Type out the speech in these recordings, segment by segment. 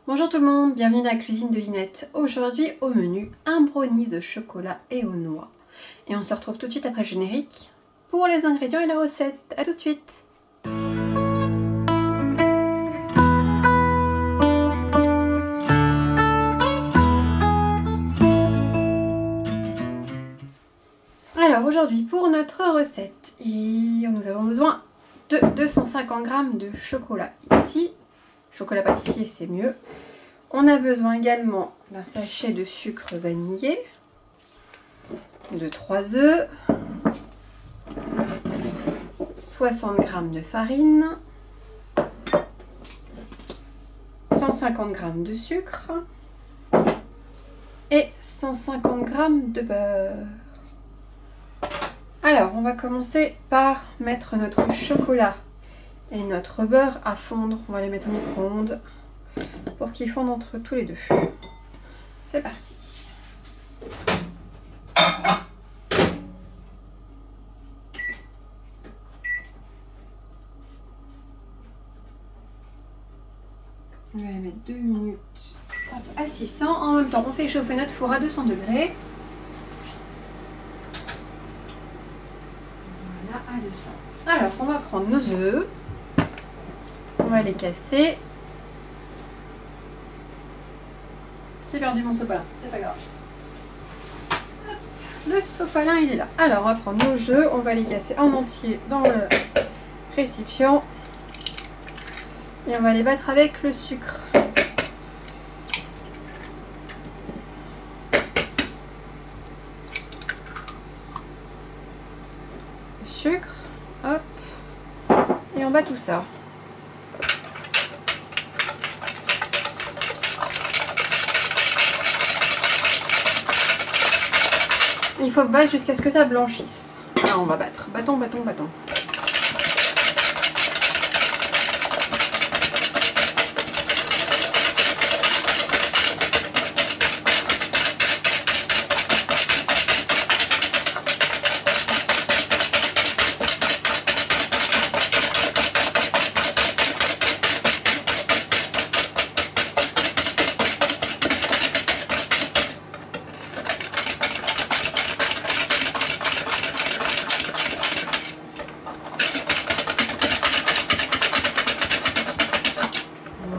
Bonjour tout le monde, bienvenue dans la cuisine de Linette. Aujourd'hui au menu, un brownie de chocolat et aux noix. Et on se retrouve tout de suite après le générique pour les ingrédients et la recette. A tout de suite. Alors aujourd'hui pour notre recette, nous avons besoin de 250 g de chocolat ici. Chocolat pâtissier c'est mieux. On a besoin également d'un sachet de sucre vanillé, de 3 œufs, 60 g de farine, 150 g de sucre et 150 g de beurre. Alors, on va commencer par mettre notre chocolat et notre beurre à fondre. On va les mettre au micro-ondes pour qu'ils fondent entre tous les deux. C'est parti. On va les mettre 2 minutes à 600. En même temps, on fait chauffer notre four à 200 degrés. Voilà, à 200. Alors, on va prendre nos œufs. On va les casser. J'ai perdu mon sopalin, c'est pas grave. Hop, le sopalin, il est là. Alors, on va prendre nos œufs. On va les casser en entier dans le récipient. Et on va les battre avec le sucre. Le sucre, hop. Et on bat tout ça. Il faut battre jusqu'à ce que ça blanchisse. Alors on va battre. Battons, battons, battons.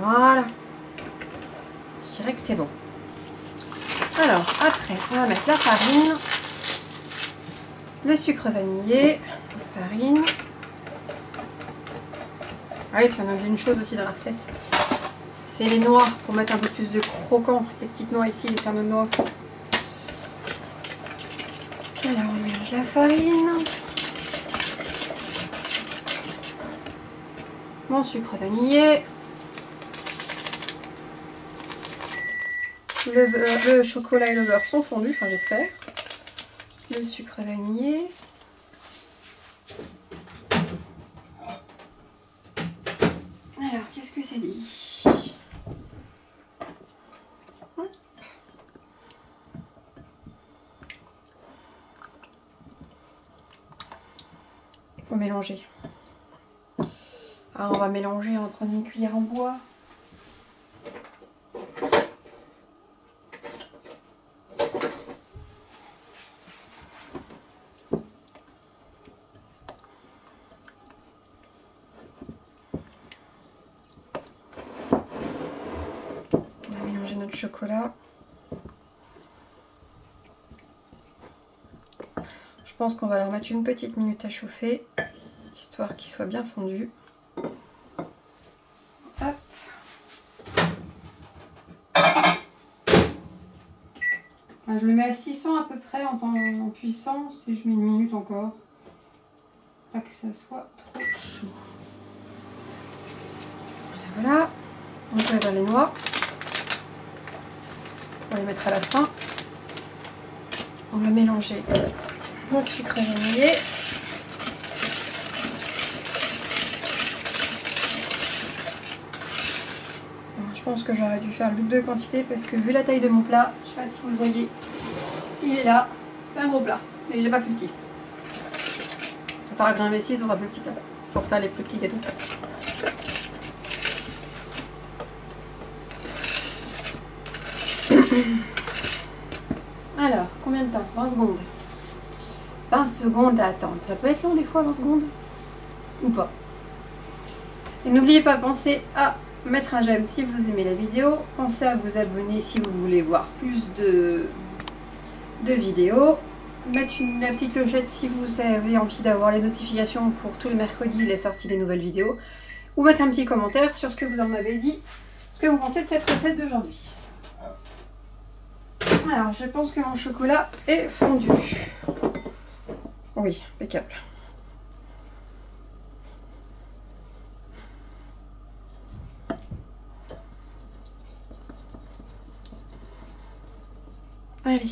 Voilà, je dirais que c'est bon. Alors après, on va mettre la farine, le sucre vanillé, la farine. Ah oui, puis on a oublié une chose aussi dans la recette, c'est les noix, pour mettre un peu plus de croquant. Les petites noix ici, les cerneaux de noix. Alors on mélange la farine, mon sucre vanillé. Le chocolat et le beurre sont fondus, enfin j'espère. Le sucre vanillé. Alors, qu'est-ce que c'est dit? Il faut mélanger. Alors on va mélanger, on va prendre une cuillère en bois. Notre chocolat. Je pense qu'on va leur mettre une petite minute à chauffer, histoire qu'il soit bien fondu. Hop. Je le mets à 600 à peu près en puissance et je mets une minute encore. Pas que ça soit trop chaud. Voilà. On va les noix. On va les mettre à la fin. On va mélanger notre sucre vanillé. Je pense que j'aurais dû faire le double de quantité parce que vu la taille de mon plat, je sais pas si vous le voyez, il est là. C'est un gros plat, mais j'ai pas plus petit. Il va falloir que j'investisse dans un plus petit plat pour faire les plus petits gâteaux. Alors, combien de temps? 20 secondes. 20 secondes à attendre. Ça peut être long des fois, 20 secondes. Ou pas. Et n'oubliez pas, pensez à mettre un j'aime si vous aimez la vidéo. Pensez à vous abonner si vous voulez voir plus de vidéos. Mettre la petite clochette si vous avez envie d'avoir les notifications pour tous les mercredis les sorties des nouvelles vidéos. Ou mettre un petit commentaire sur ce que vous en avez dit, ce que vous pensez de cette recette d'aujourd'hui. Alors, je pense que mon chocolat est fondu. Oui, impeccable. Allez,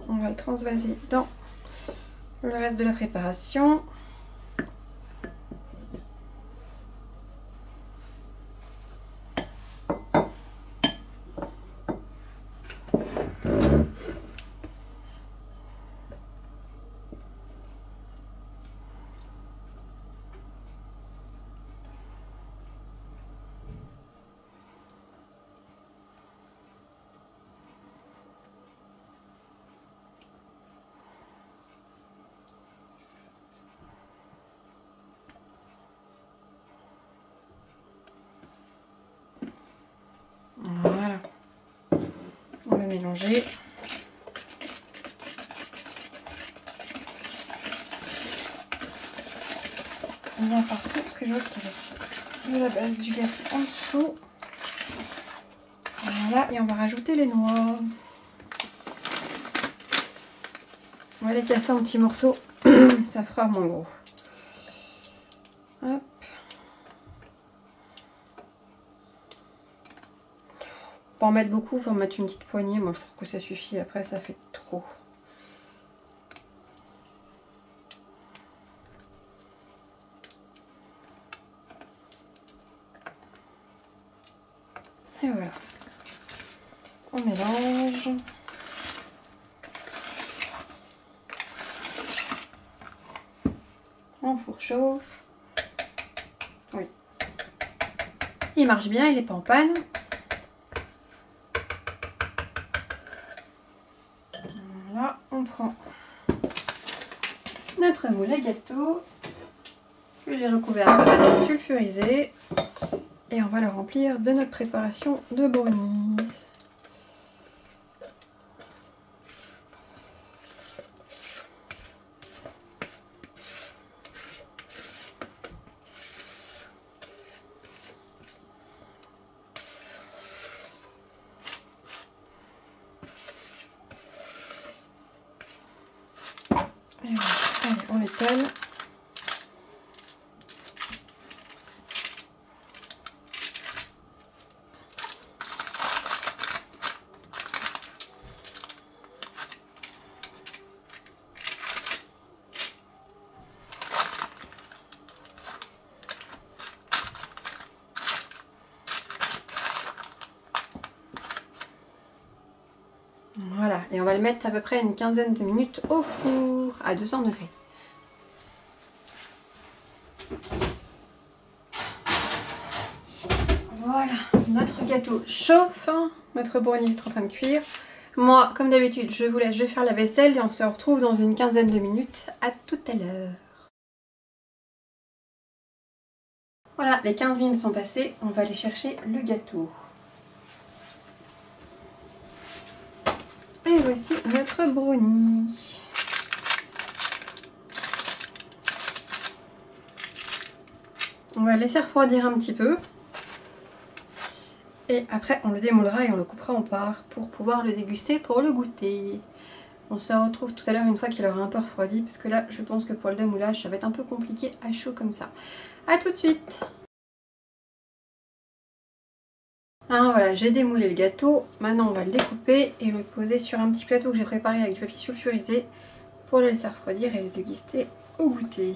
on va le transvaser dans le reste de la préparation. Voilà, on va mélanger. Bien partout, parce que je vois qu'il reste de la base du gâteau en dessous. Voilà, et on va rajouter les noix. On va les casser en petits morceaux, ça fera moins gros. Hop. Pas en mettre beaucoup, il faut en mettre une petite poignée. Moi je trouve que ça suffit, après ça fait trop. Et voilà. On mélange. On four chauffe. Oui. Il marche bien, il n'est pas en panne. Voilà, on prend notre moule à gâteau que j'ai recouvert un peu de pâte sulfurisée et on va le remplir de notre préparation de brownies. Et voilà, allez, on l'étale. Voilà, et on va le mettre à peu près une quinzaine de minutes au four à 200 degrés. Voilà, notre gâteau chauffe, notre brownie est en train de cuire. Moi, comme d'habitude, je vous laisse, je vais faire la vaisselle et on se retrouve dans une quinzaine de minutes. À tout à l'heure. Voilà, les 15 minutes sont passées, on va aller chercher le gâteau. Et voici notre brownie. On va le laisser refroidir un petit peu. Et après on le démoulera et on le coupera en parts pour pouvoir le déguster, pour le goûter. On se retrouve tout à l'heure une fois qu'il aura un peu refroidi, parce que là je pense que pour le démoulage ça va être un peu compliqué à chaud comme ça. A tout de suite. Alors voilà, j'ai démoulé le gâteau, maintenant on va le découper et le poser sur un petit plateau que j'ai préparé avec du papier sulfurisé pour le laisser refroidir et le déguster au goûter.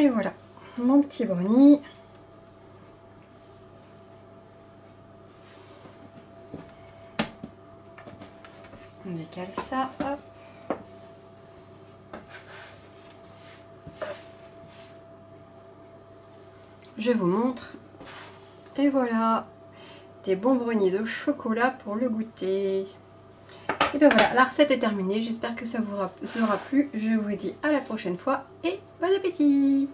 Et voilà, mon petit brownie. On décale ça, hop. Je vous montre. Et voilà, des bons brownies de chocolat pour le goûter. Et bien voilà, la recette est terminée. J'espère que ça vous aura plu. Je vous dis à la prochaine fois et bon appétit!